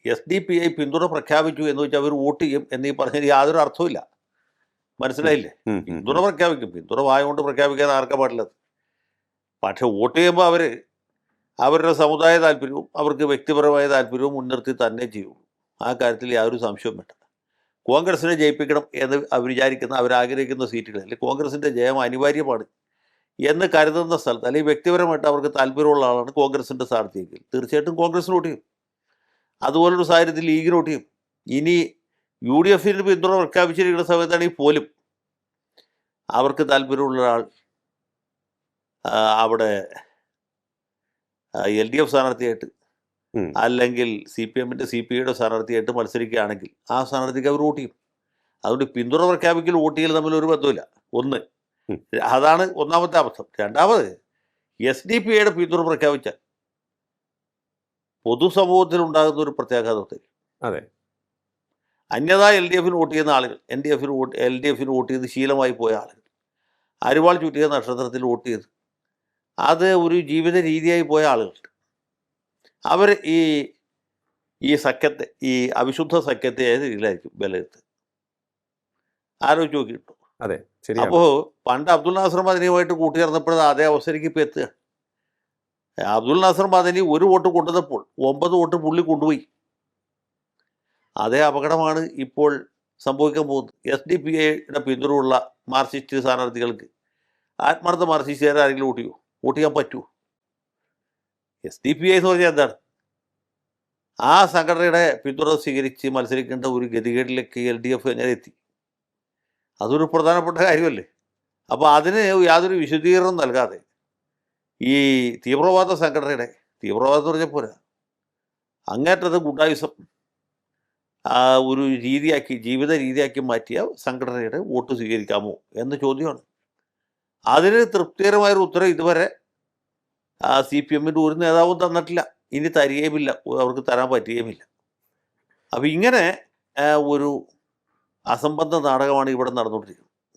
SDPI പിന്തുണ പ്രഖ്യാപിച്ചു എന്ന് വെച്ചാൽ അവർ വോട്ട് ചെയ്യും എന്നീ പറഞ്ഞാൽ യാതൊരു അർത്ഥവുമില്ല. മനസ്സിലായില്ലേ? പിന്തുണ പ്രഖ്യാപിക്കും. പിന്തുണ വായ കൊണ്ട് പ്രഖ്യാപിക്കാൻ ആർക്കാ പാടില്ലത്. പക്ഷെ വോട്ട് ചെയ്യുമ്പോൾ അവരുടെ സമുദായ താല്പര്യവും അവർക്ക് വ്യക്തിപരമായ താല്പര്യവും മുൻനിർത്തി തന്നെ ചെയ്യും. ആ കാര്യത്തിൽ യാതൊരു സംശയവും വേണ്ട. കോൺഗ്രസിനെ ജയിപ്പിക്കണം എന്ന് വിചാരിക്കുന്ന അവരാഗ്രഹിക്കുന്ന സീറ്റുകളിൽ കോൺഗ്രസിൻ്റെ ജയം അനിവാര്യമാണ് എന്ന് കരുതുന്ന സ്ഥലത്ത്, അല്ലെങ്കിൽ വ്യക്തിപരമായിട്ട് അവർക്ക് താല്പര്യമുള്ള ആളാണ് കോൺഗ്രസിൻ്റെ സ്ഥാനാർത്ഥിയെങ്കിൽ തീർച്ചയായിട്ടും കോൺഗ്രസിന് വോട്ട് ചെയ്യും. അതുപോലൊരു സാഹചര്യത്തിൽ ലീഗിന് വോട്ട് ചെയ്യും. ഇനി UDF പിന്തുണ പ്രഖ്യാപിച്ചിരിക്കുന്ന സമയത്താണെങ്കിൽ പോലും അവർക്ക് താല്പര്യമുള്ള ഒരാൾ അവിടെ LDF സ്ഥാനാർത്ഥിയായിട്ട് അല്ലെങ്കിൽ CPMൻ്റെ CPIയുടെ സ്ഥാനാർത്ഥിയായിട്ട് മത്സരിക്കുകയാണെങ്കിൽ ആ സ്ഥാനാർത്ഥിക്ക് അവർ വോട്ട് ചെയ്യും. അതുകൊണ്ട് പിന്തുണ പ്രഖ്യാപിക്കൽ വോട്ട് ചെയ്യൽ തമ്മിൽ ഒരു ബന്ധമില്ല. ഒന്ന്, അതാണ് ഒന്നാമത്തെ അബദ്ധം. രണ്ടാമത്, SDPIയുടെ പിന്തുണ പ്രഖ്യാപിച്ചാൽ പൊതുസമൂഹത്തിൽ ഉണ്ടാകുന്ന ഒരു പ്രത്യാഘാതത്തിൽ അതെ അന്യതാ LDFന് വോട്ട് ചെയ്യുന്ന ആളുകൾ, LDFന് വോട്ട് ചെയ്ത് ശീലമായി പോയ ആളുകൾ, അരിവാൾ ചുറ്റിയ നക്ഷത്രത്തിൽ വോട്ട് ചെയ്ത് അത് ഒരു ജീവിത രീതിയായി പോയ ആളുകളുണ്ട്. അവർ ഈ സഖ്യത്തെ, ഈ അവിശുദ്ധ സഖ്യത്തെ ഏത് രീതിയിലായിരിക്കും വിലയിരുത്തുക? ആലോചിച്ച് നോക്കിയിട്ടു. അതെ. അപ്പോൾ പണ്ട് അബ്ദുൽ നാസർ മദനിയുമായിട്ട് കൂട്ടുചേർന്നപ്പോൾ അതേ അവസരയ്ക്ക് ഇപ്പോൾ എത്തുക. അബ്ദുൽ നാസർ മദനി ഒരു വോട്ട് കൊണ്ടുവന്നപ്പോൾ 9 വോട്ട് പുള്ളി കൊണ്ടുപോയി. അതേ അപകടമാണ് ഇപ്പോൾ സംഭവിക്കാൻ പോകുന്നത്. SDPIയുടെ പിന്തുണയുള്ള മാർക്സിസ്റ്റ് സ്ഥാനാർത്ഥികൾക്ക് ആത്മാർത്ഥ മാർക്സിസ്റ്റുകാർ ആരെങ്കിലും വോട്ട് ചെയ്യാൻ പറ്റുമോ? SDPI എന്ന് പറഞ്ഞാൽ എന്താണ്? ആ സംഘടനയുടെ പിന്തുണ സ്വീകരിച്ച് മത്സരിക്കേണ്ട ഒരു ഗതികേടിലേക്ക് LDF എങ്ങനെ എത്തി? അതൊരു പ്രധാനപ്പെട്ട കാര്യമല്ലേ. അപ്പോൾ അതിന് യാതൊരു വിശദീകരണം നൽകാതെ ഈ തീവ്രവാദ സംഘടനയുടെ, തീവ്രവാദം എന്ന് പറഞ്ഞാൽ പോരാ, അങ്ങേറ്റത് ഗുണ്ടായുസം ഒരു രീതിയാക്കി, ജീവിത രീതിയാക്കി മാറ്റിയ സംഘടനയുടെ വോട്ട് സ്വീകരിക്കാമോ എന്ന ചോദ്യമാണ്. അതിന് തൃപ്തികരമായൊരു ഉത്തരം ഇതുവരെ CPMൻ്റെ ഒരു നേതാവും തന്നിട്ടില്ല. ഇനി തരികയുമില്ല, അവർക്ക് തരാൻ പറ്റുകയുമില്ല. അപ്പോൾ ഇങ്ങനെ ഒരു അസംബന്ധ നാടകമാണ് ഇവിടെ നടന്നുകൊണ്ടിരിക്കുന്നത്.